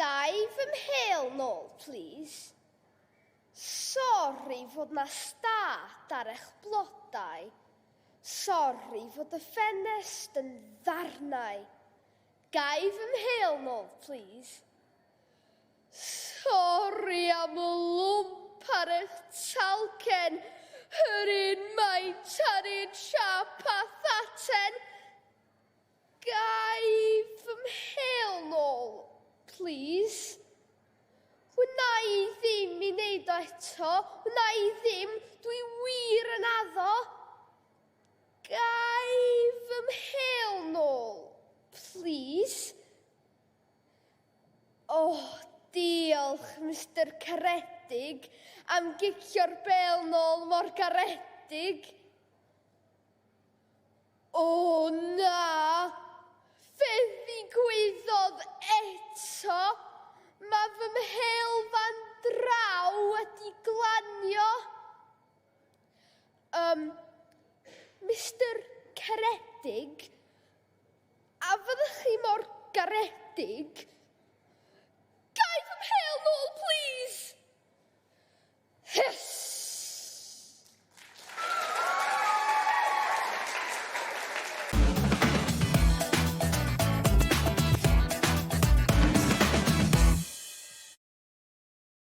Gai fy mhel nôl, please. Sori fod na stad ar eich blodau. Sori fod y ffenest yn ddarnau. Gai fy mhel nôl, please. Sori am y lwmp ar eich talcen. Yr un maint ar un siap a thaten. Gai fy mhel nôl, please. Wna i ddim i wneud o eto. Wna i ddim. Dwi wir yn addo. Gai fy mhel nôl, please. Diolch, Mr. Caredig, am gicio'r bel nôl mor garedig. Na, fe ddigwyddodd eto. Mae fy mhel fan draw wedi glanio. Mr. Caredig, a fyddech chi mor garedig